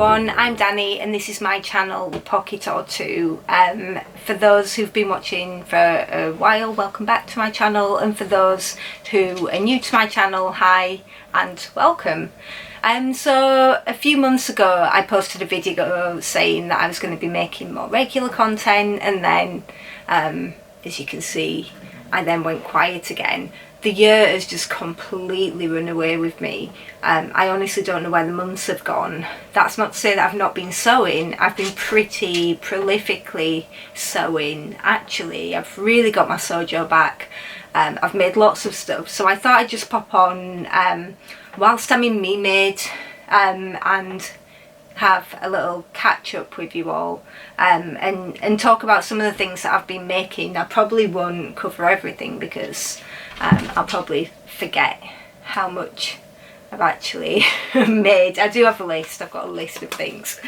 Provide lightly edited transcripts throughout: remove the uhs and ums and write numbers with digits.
everyone, I'm Danny and this is my channel Pocket or Two. For those who've been watching for a while, welcome back to my channel, and for those who are new to my channel, hi and welcome. So a few months ago I posted a video saying that I was going to be making more regular content, and then as you can see I then went quiet again. The year has just completely run away with me. I honestly don't know where the months have gone. That's not to say that I've not been sewing. I've been pretty prolifically sewing actually. I've really got my sojo back. I've made lots of stuff, so I thought I'd just pop on whilst I'm in me made and have a little catch up with you all and talk about some of the things that I've been making. I probably won't cover everything because I'll probably forget how much I've actually made. I do have a list, I've got a list of things,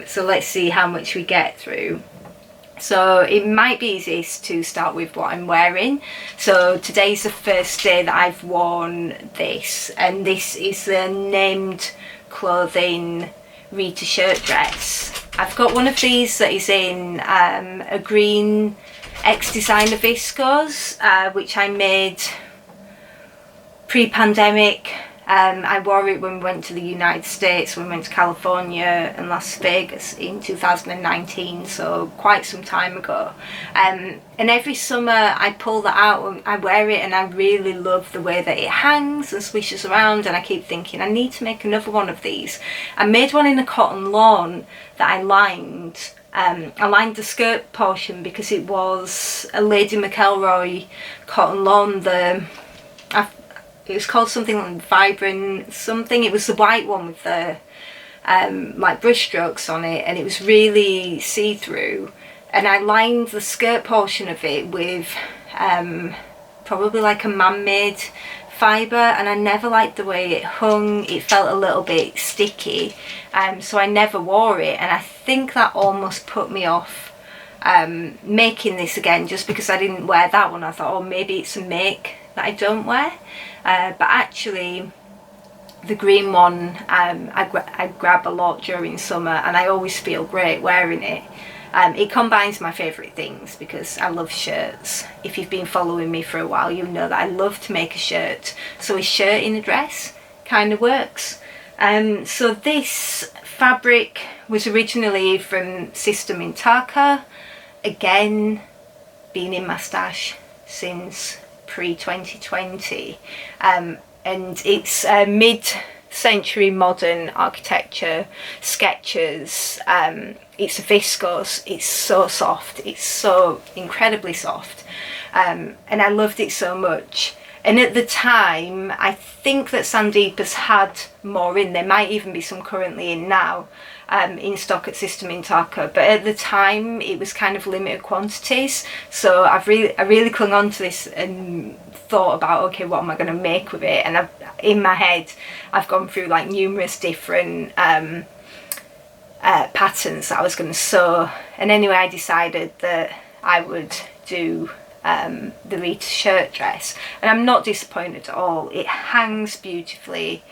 so let's see how much we get through. So it might be easiest to start with what I'm wearing. So today's the first day that I've worn this, and this is the named clothing Reeta shirt dress. I've got one of these that is in a green ex-designer viscose, which I made pre-pandemic. I wore it when we went to the United States, when we went to California and Las Vegas in 2019, so quite some time ago. And every summer I pull that out and I wear it, and I really love the way that it hangs and swishes around, and I keep thinking I need to make another one of these. I made one in a cotton lawn that I lined. I lined the skirt portion because it was a Lady McElroy cotton lawn. It was called something like Vibrant something. It was the white one with the like brush strokes on it, and it was really see-through. And I lined the skirt portion of it with probably like a man-made fibre, and I never liked the way it hung. It felt a little bit sticky, so I never wore it, and I think that almost put me off making this again, just because I didn't wear that one. I thought, oh, maybe it's a make that I don't wear, but actually the green one I grab a lot during summer, and I always feel great wearing it. It combines my favourite things because I love shirts. If you've been following me for a while, you know that I love to make a shirt, so a shirt in a dress kind of works. So this fabric was originally from Sister Mintaka, again been in my stash since pre-2020, and it's mid-century modern architecture sketches. It's a viscose, it's so soft, it's so incredibly soft, and I loved it so much. And at the time, I think that Sandeepa's had more in. There might even be some currently in now, in stock at Sister Mintaka, but at the time it was kind of limited quantities. So I really clung on to this and thought about, okay, what am I going to make with it? And in my head I've gone through like numerous different patterns that I was going to sew, and anyway I decided that I would do the Reeta shirt dress, and I'm not disappointed at all. It hangs beautifully,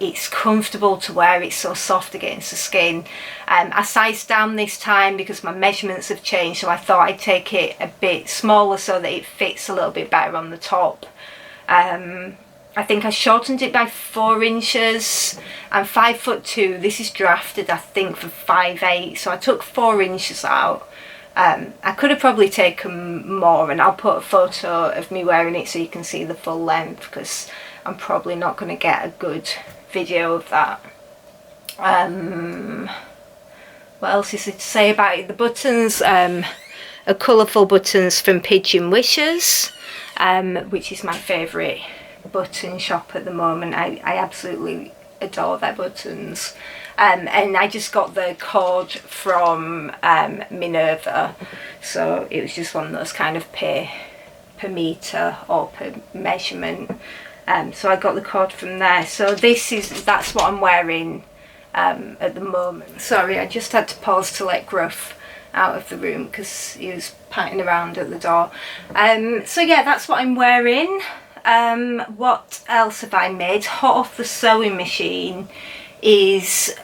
it's comfortable to wear, it's so soft against the skin. I sized down this time because my measurements have changed, so I thought I'd take it a bit smaller so that it fits a little bit better on the top. I think I shortened it by 4 inches. I'm 5'2". This is drafted I think for 5'8", so I took 4 inches out. I could have probably taken more, and I'll put a photo of me wearing it so you can see the full length, because I'm probably not going to get a good video of that. What else is there to say about it? The buttons are colourful buttons from Pigeon Wishes, which is my favourite button shop at the moment. I absolutely adore their buttons. And I just got the cord from Minerva, so it was just one of those kind of per metre or per measurement, so I got the cord from there. So that's what I'm wearing at the moment. Sorry, I just had to pause to let Gruff out of the room because he was patting around at the door. So yeah, that's what I'm wearing. What else have I made? Hot off the sewing machine is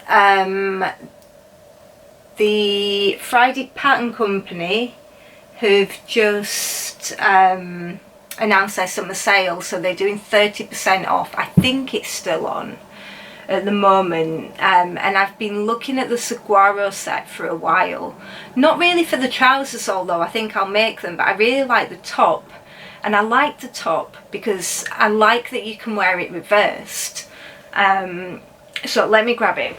the Friday Pattern Company who've just announced their summer sale, so they're doing 30% off. I think it's still on at the moment, and I've been looking at the Saguaro set for a while. Not really for the trousers, although I think I'll make them, but I really like the top. And I like the top because I like that you can wear it reversed. So let me grab it.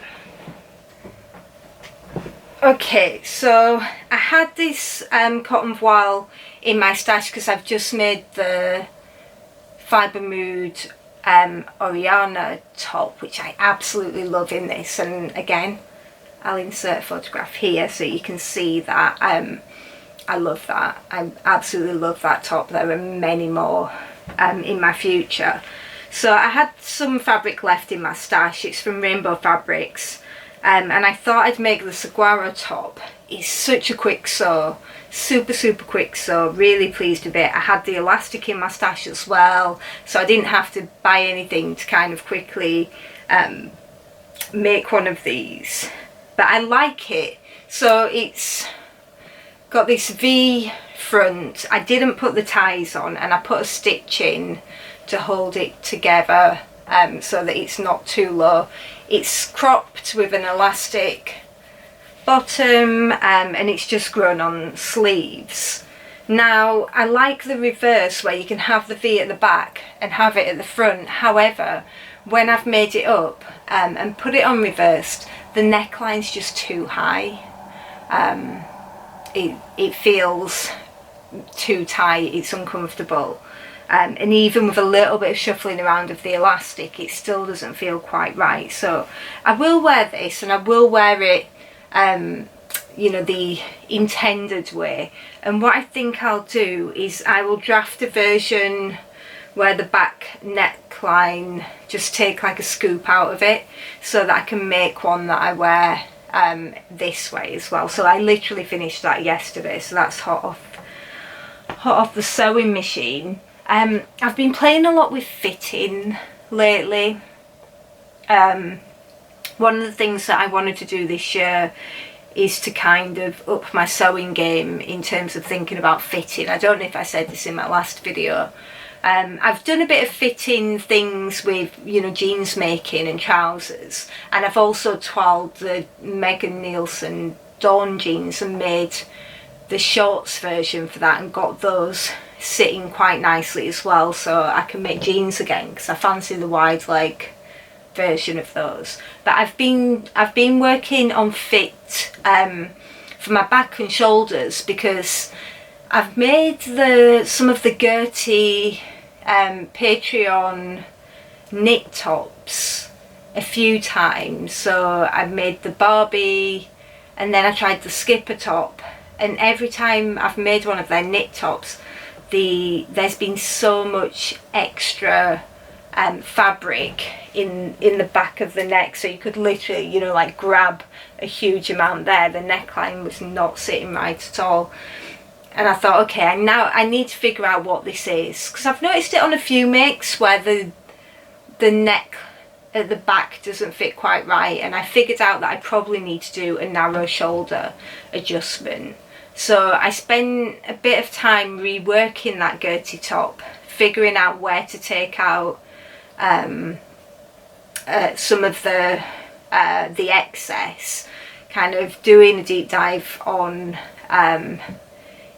Okay, so I had this cotton voile in my stash because I've just made the Fibre Mood Oriana top, which I absolutely love in this. And again, I'll insert a photograph here so you can see that. I love that. I absolutely love that top. There are many more in my future. So I had some fabric left in my stash. It's from Rainbow Fabrics. And I thought I'd make the Saguaro top. It's such a quick sew, super quick sew, really pleased with it. I had the elastic in my stash as well, so I didn't have to buy anything to kind of quickly make one of these. But I like it. So it's got this V front. I didn't put the ties on, and I put a stitch in to hold it together so that it's not too low. It's cropped with an elastic bottom, and it's just grown on sleeves. Now I like the reverse where you can have the V at the back and have it at the front. However, when I've made it up and put it on reversed, the neckline's just too high. It feels too tight, it's uncomfortable. And even with a little bit of shuffling around of the elastic, it still doesn't feel quite right. So I will wear this, and I will wear it, you know, the intended way. And what I think I'll do is I will draft a version where the back neckline, just take like a scoop out of it, so that I can make one that I wear this way as well. So I literally finished that yesterday, so that's hot off the sewing machine. I've been playing a lot with fitting lately. One of the things that I wanted to do this year is to kind of up my sewing game in terms of thinking about fitting. I don't know if I said this in my last video. I've done a bit of fitting things with, you know, jeans making and trousers, and I've also twirled the Megan Nielsen Dawn jeans and made the shorts version for that, and got those sitting quite nicely as well, so I can make jeans again because I fancy the wide leg version of those. But I've been working on fit for my back and shoulders, because I've made some of the Gertie Patreon knit tops a few times. So I made the Barbie, and then I tried the Skipper top, and every time I've made one of their knit tops, there's been so much extra fabric in the back of the neck, so you could literally, you know, like grab a huge amount there. The neckline was not sitting right at all, and I thought, okay, now I need to figure out what this is, because I've noticed it on a few makes where the neck at the back doesn't fit quite right, and I figured out that I probably need to do a narrow shoulder adjustment. So I spent a bit of time reworking that Gertie top, figuring out where to take out some of the excess, kind of doing a deep dive on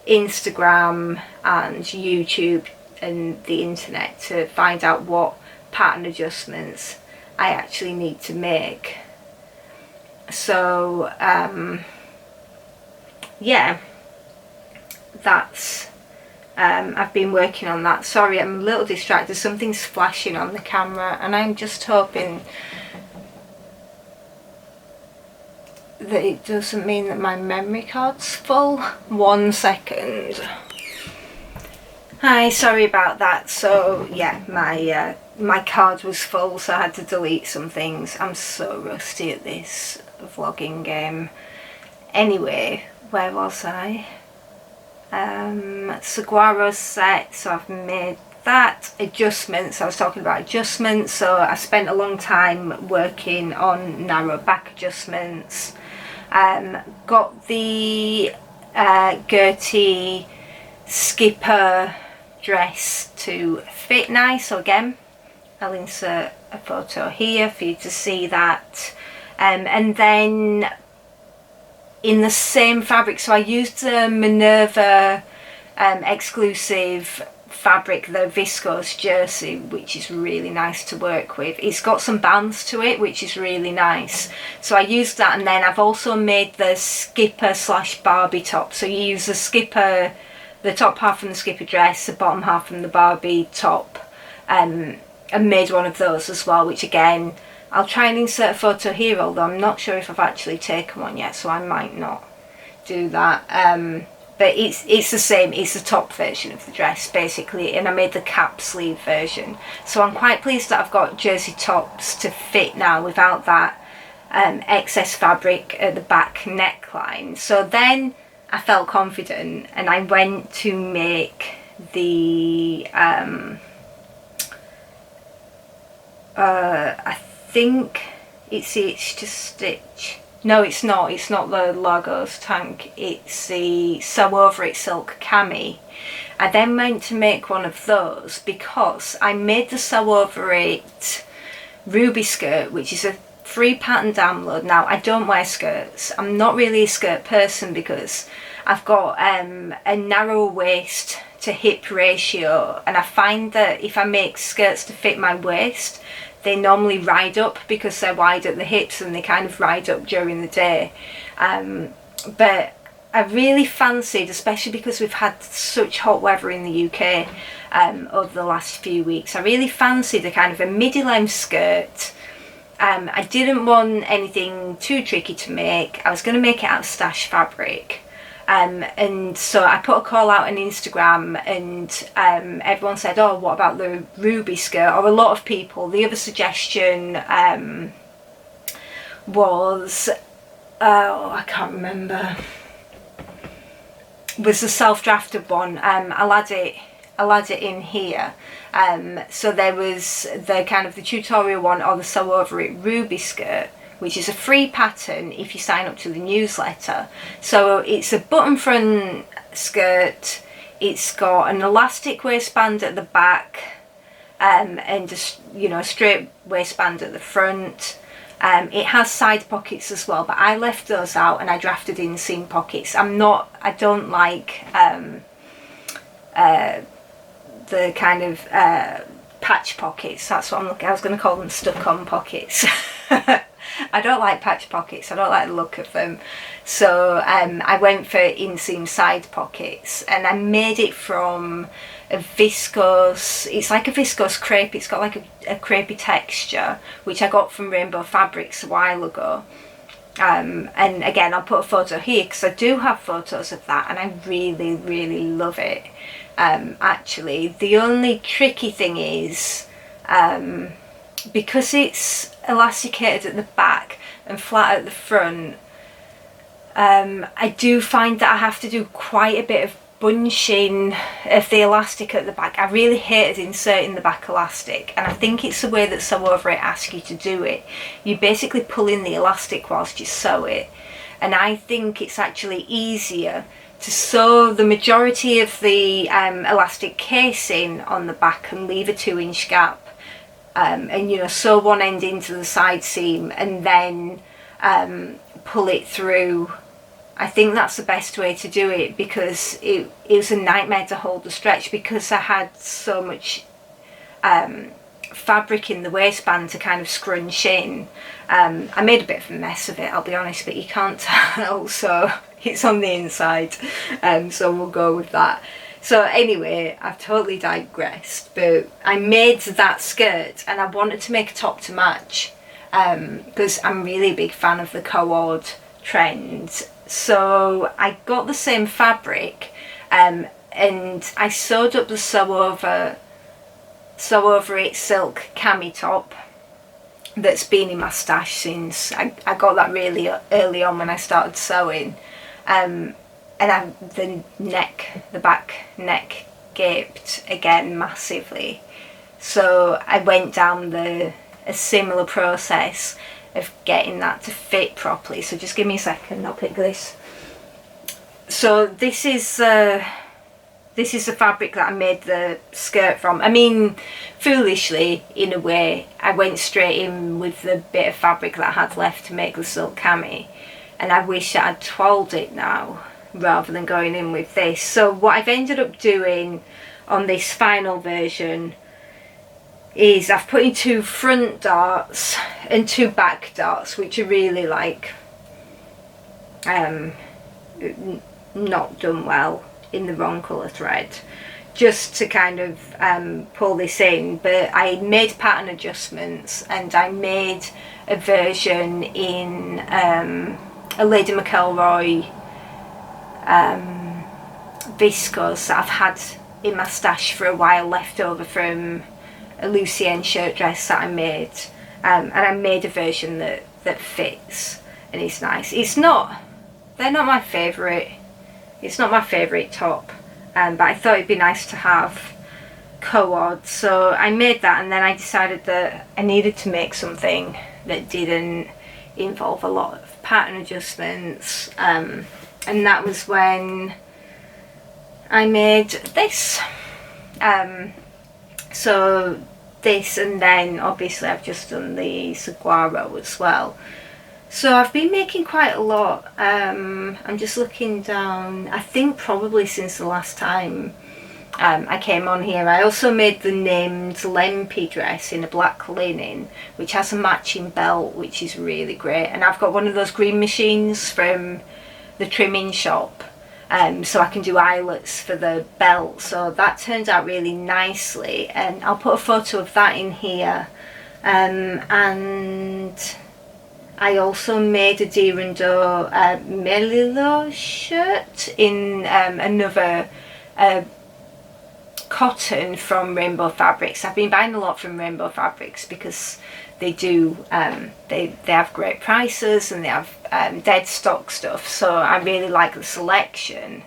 Instagram and YouTube and the internet to find out what pattern adjustments I actually need to make. So yeah, that's I've been working on that. Sorry, I'm a little distracted, something's flashing on the camera, and I'm just hoping that it doesn't mean that my memory card's full. 1 second. Hi, sorry about that. So yeah, my card was full, so I had to delete some things. I'm so rusty at this vlogging game. Anyway, where was I? Saguaro set, so I've made that, adjustments, I was talking about adjustments, so I spent a long time working on narrow back adjustments. Got the Gertie skipper dress to fit nice, so again I'll insert a photo here for you to see that. And then in the same fabric, so I used the Minerva exclusive fabric, the viscose jersey, which is really nice to work with. It's got some bands to it, which is really nice, so I used that. And then I've also made the skipper / Barbie top, so you use the skipper, the top half from the skipper dress, the bottom half from the Barbie top, and made one of those as well, which again I'll try and insert a photo here, although I'm not sure if I've actually taken one yet, so I might not do that. But it's the same, it's the top version of the dress basically, and I made the cap sleeve version. So I'm quite pleased that I've got jersey tops to fit now without that excess fabric at the back neckline. So then I felt confident and I went to make the I think it's the Itch to Stitch. No, it's not the Logos tank, it's the Sew Over It Silk Cami. I then went to make one of those because I made the Sew Over It Ruby skirt, which is a free pattern download. Now, I don't wear skirts, I'm not really a skirt person because I've got a narrow waist to hip ratio, and I find that if I make skirts to fit my waist, they normally ride up because they're wide at the hips and they kind of ride up during the day. But I really fancied, especially because we've had such hot weather in the UK over the last few weeks, I really fancied a kind of a midi-length skirt. I didn't want anything too tricky to make. I was going to make it out of stash fabric. And so I put a call out on Instagram, and everyone said, oh, what about the ruby skirt? Or a lot of people, the other suggestion was, I can't remember, was the self-drafted one. I'll add it in here. So there was the kind of the tutorial one, or the Sew Over It ruby skirt, which is a free pattern if you sign up to the newsletter. So it's a button front skirt, it's got an elastic waistband at the back, and just, you know, a straight waistband at the front. It has side pockets as well, but I left those out and I drafted in seam pockets. I don't like the kind of patch pockets. That's what I'm looking. I was going to call them stuck-on pockets. I don't like patch pockets, I don't like the look of them. So I went for inseam side pockets, and I made it from a viscose, it's like a viscose crepe, it's got like a crepey texture, which I got from Rainbow Fabrics a while ago. And again, I'll put a photo here because I do have photos of that and I really, really love it. Actually, the only tricky thing is, because it's elasticated at the back and flat at the front, I do find that I have to do quite a bit of bunching of the elastic at the back. I really hated inserting the back elastic, and I think it's the way that Sew Over It asks you to do it. You basically pull in the elastic whilst you sew it, and I think it's actually easier to sew the majority of the elastic casing on the back and leave a 2-inch gap. And you know, sew one end into the side seam and then pull it through. I think that's the best way to do it, because it was a nightmare to hold the stretch because I had so much fabric in the waistband to kind of scrunch in. I made a bit of a mess of it, I'll be honest, but you can't tell, so it's on the inside, so we'll go with that. So anyway, I've totally digressed, but I made that skirt and I wanted to make a top to match, because I'm really a big fan of the co-ord trend. So I got the same fabric, and I sewed up the Sew Over It Silk Cami top that's been in my stash since I got that really early on when I started sewing. And the back neck gaped again massively. So I went down a similar process of getting that to fit properly. So just give me a second, I'll pick this. So this is the fabric that I made the skirt from. I mean, foolishly, in a way, I went straight in with the bit of fabric that I had left to make the silk cami, and I wish I had twirled it now rather than going in with this. So what I've ended up doing on this final version is I've put in 2 front darts and 2 back darts, which are really like not done well in the wrong colour thread, just to kind of pull this in. But I made pattern adjustments, and I made a version in a Lady McElroy viscose that I've had in my stash for a while, left over from a Lucienne shirt dress that I made, and I made a version that fits and is nice. They're not my favourite. It's not my favourite top, but I thought it'd be nice to have co-ord, so I made that, and then I decided that I needed to make something that didn't involve a lot of pattern adjustments, and that was when I made this. So this, and then obviously I've just done the Saguaro as well. So I've been making quite a lot. I'm just looking down, I think probably since the last time I came on here. I also made the named Lempi dress in a black linen, which has a matching belt, which is really great. And I've got one of those green machines from the trimming shop, so I can do eyelets for the belt. So that turned out really nicely, and I'll put a photo of that in here. And I also made a Deer and Doe Melilo shirt in another cotton from Rainbow Fabrics. I've been buying a lot from Rainbow Fabrics because they do they have great prices, and they have dead stock stuff, so I really like the selection.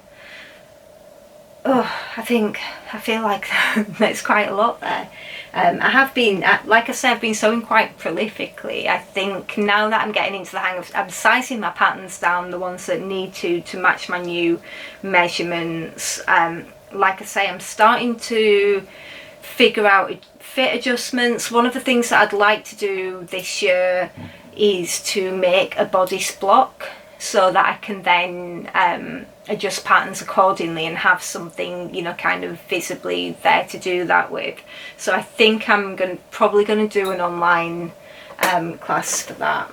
Oh, I feel like there's quite a lot there. I have been, like I said, I've been sewing quite prolifically. I think now that I'm getting into the hang of, I'm sizing my patterns down, the ones that need to match my new measurements. Like I say, I'm starting to figure out fit adjustments. One of the things that I'd like to do this year is to make a bodice block, so that I can then adjust patterns accordingly and have something, you know, kind of visibly there to do that with. So I think I'm probably going to do an online class for that.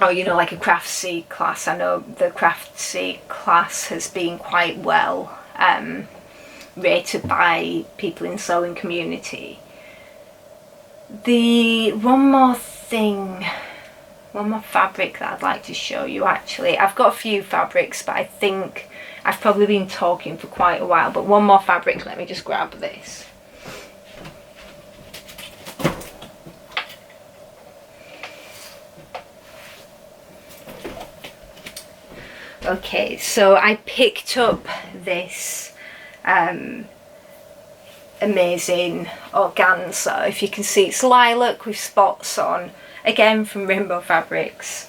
Or, you know, like a Craftsy class. I know the Craftsy class has been quite well rated by people in sewing community. One more fabric that I'd like to show you. Actually, I've got a few fabrics, but I think I've probably been talking for quite a while. But one more fabric, let me just grab this. Okay, so I picked up this amazing organza. If you can see, it's lilac with spots on, again from Rainbow Fabrics,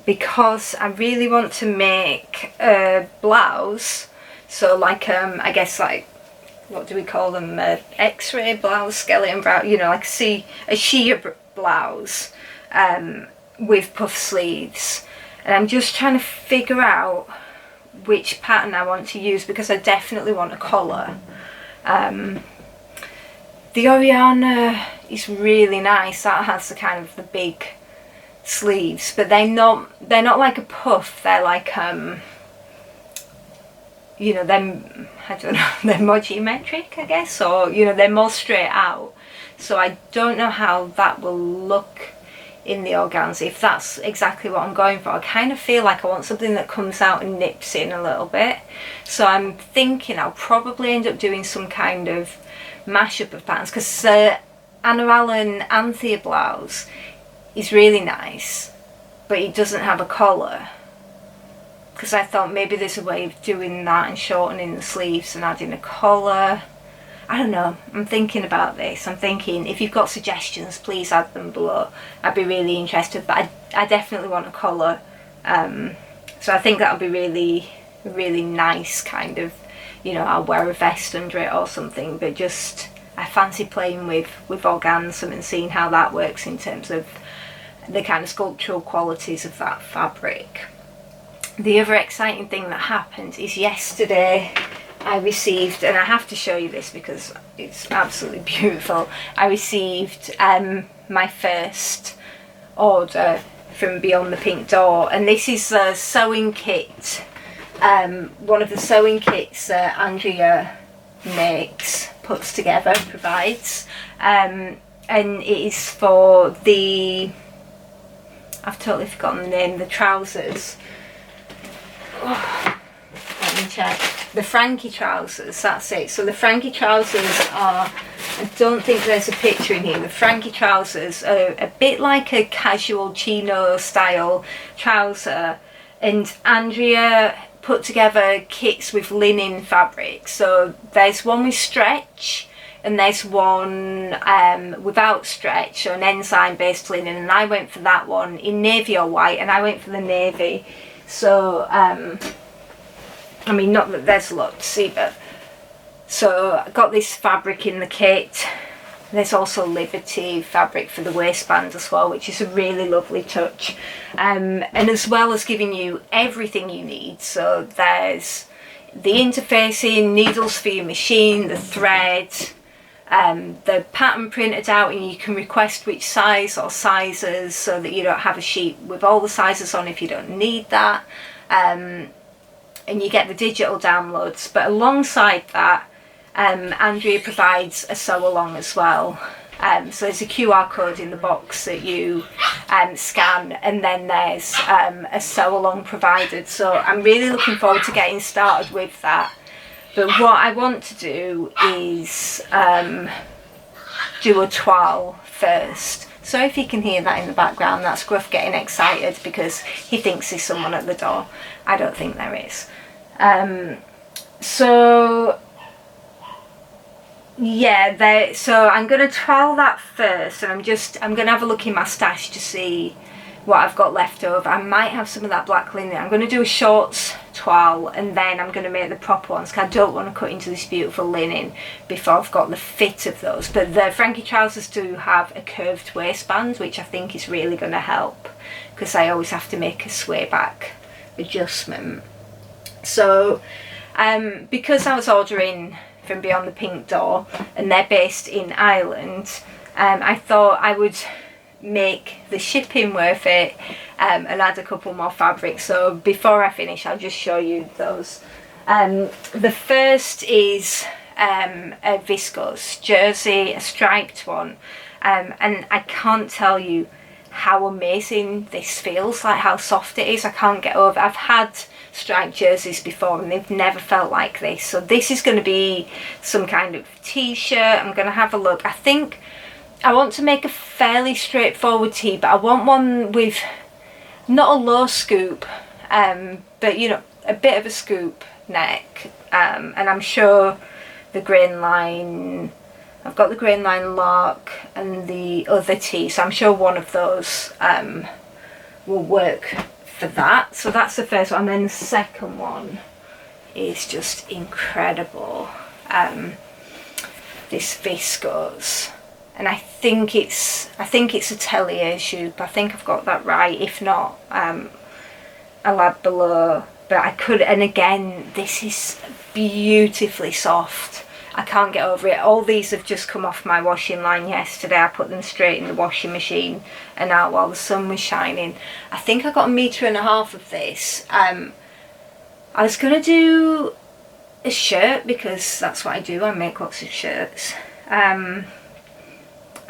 because I really want to make a blouse. So like I guess, like, what do we call them, x-ray blouse, skeleton blouse, you know, like a sheer blouse with puff sleeves. And I'm just trying to figure out which pattern I want to use, because I definitely want a collar. The Oriana is really nice. That has the kind of the big sleeves, but they're not like a puff. They're like you know, I don't know, they're more geometric, I guess, or, you know, they're more straight out. So I don't know how that will look in the organza, if that's exactly what I'm going for. I kind of feel like I want something that comes out and nips in a little bit. So I'm thinking I'll probably end up doing some kind of mashup of patterns, because Anna Allen Anthea blouse is really nice, but it doesn't have a collar. because I thought maybe there's a way of doing that and shortening the sleeves and adding a collar. I don't know, I'm thinking about this. I'm thinking if you've got suggestions, please add them below. I'd be really interested, but I definitely want a collar. So I think that'll be really, really nice, kind of, you know, I'll wear a vest under it or something, but just, I fancy playing with organza and seeing how that works in terms of the kind of sculptural qualities of that fabric. The other exciting thing that happened is yesterday I received, and I have to show you this because it's absolutely beautiful, I received my first order from Beyond the Pink Door, and this is a sewing kit, one of the sewing kits that Andrea makes, puts together, provides, and it is for the, I've totally forgotten the name, the trousers. Oh, let me check. The Frankie trousers, that's it. So the Frankie trousers are, I don't think there's a picture in here, the Frankie trousers are a bit like a casual chino style trouser, and Andrea put together kits with linen fabric. So there's one with stretch and there's one without stretch, so an enzyme based linen, and I went for that one in navy or white, and I went for the navy. So I mean, not that there's a lot to see, but so I got this fabric in the kit. There's also Liberty fabric for the waistband as well, which is a really lovely touch, and as well as giving you everything you need. So there's the interfacing, needles for your machine, the thread, the pattern printed out, and you can request which size or sizes so that you don't have a sheet with all the sizes on if you don't need that, and you get the digital downloads. But alongside that, Andrea provides a sew along as well. So there's a QR code in the box that you scan, and then there's a sew along provided. So I'm really looking forward to getting started with that. But what I want to do is do a toile first. So if you can hear that in the background, that's Gruff getting excited because he thinks there's someone at the door. I don't think there is. So yeah, so I'm going to toile that first, and I'm going to have a look in my stash to see what I've got left over. I might have some of that black linen. I'm going to do a shorts toile, and then I'm going to make the proper ones, because I don't want to cut into this beautiful linen before I've got the fit of those. But the Frankie trousers do have a curved waistband, which I think is really going to help, because I always have to make a sway back adjustment. So because I was ordering from Beyond the Pink Door and they're based in Ireland, I thought I would make the shipping worth it and add a couple more fabrics. So before I finish, I'll just show you those. The first is a viscose jersey, a striped one, and I can't tell you how amazing this feels, like how soft it is. I can't get over. I've had striped jerseys before and they've never felt like this. So this is going to be some kind of t-shirt. I'm going to have a look. I think I want to make a fairly straightforward tee, but I want one with not a low scoop, but you know, a bit of a scoop neck, and I'm sure the grain line, I've got the grain line lock and the other tee, so I'm sure one of those will work for that. So that's the first one, and then the second one is just incredible. This viscose, and I think it's Atelier Jupe. I think I've got that right. If not, I'll add below. But I could, and again, this is beautifully soft. I can't get over it. All these have just come off my washing line yesterday. I put them straight in the washing machine and out while the sun was shining. I think I got 1.5 meters of this. I was going to do a shirt because that's what I do. I make lots of shirts. I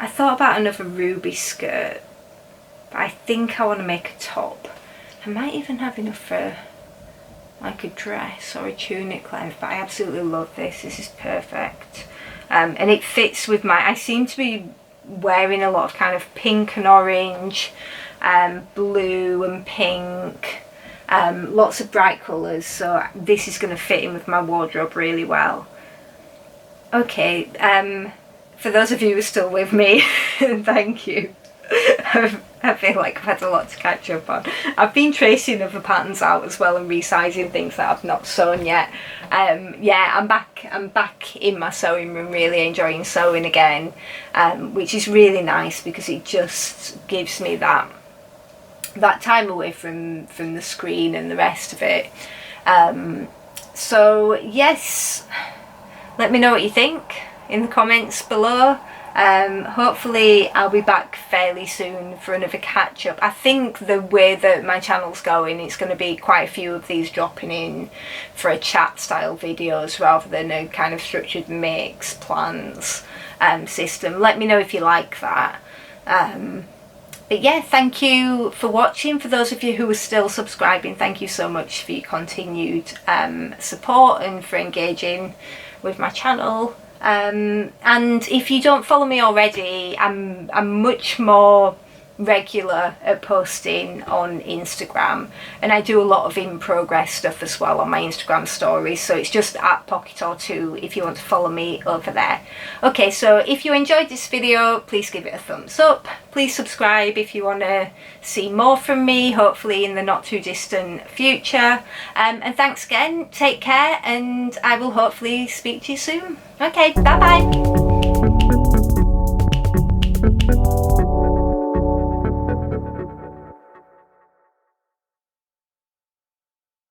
thought about another ruby skirt, but I think I want to make a top. I might even have enough for like a dress or a tunic length, but I absolutely love this. This is perfect, and it fits with my, I seem to be wearing a lot of kind of pink and orange, blue and pink, lots of bright colours, so this is going to fit in with my wardrobe really well. Okay, for those of you who are still with me, thank you. I feel like I've had a lot to catch up on. I've been tracing other patterns out as well and resizing things that I've not sewn yet. Yeah, I'm back in my sewing room, really enjoying sewing again, which is really nice because it just gives me that time away from the screen and the rest of it. So yes, let me know what you think in the comments below. Hopefully I'll be back fairly soon for another catch up. I think the way that my channel's going, it's going to be quite a few of these dropping in for a chat style videos rather than a kind of structured makes plans system. Let me know if you like that. But yeah, thank you for watching. For those of you who are still subscribing, thank you so much for your continued support and for engaging with my channel. And if you don't follow me already, I'm much more regular at posting on Instagram, and I do a lot of in progress stuff as well on my Instagram stories, so it's just at Pocket2 if you want to follow me over there. Okay, so if you enjoyed this video, please give it a thumbs up, please subscribe if you want to see more from me, hopefully in the not too distant future, and thanks again, take care, and I will hopefully speak to you soon. Okay, bye bye.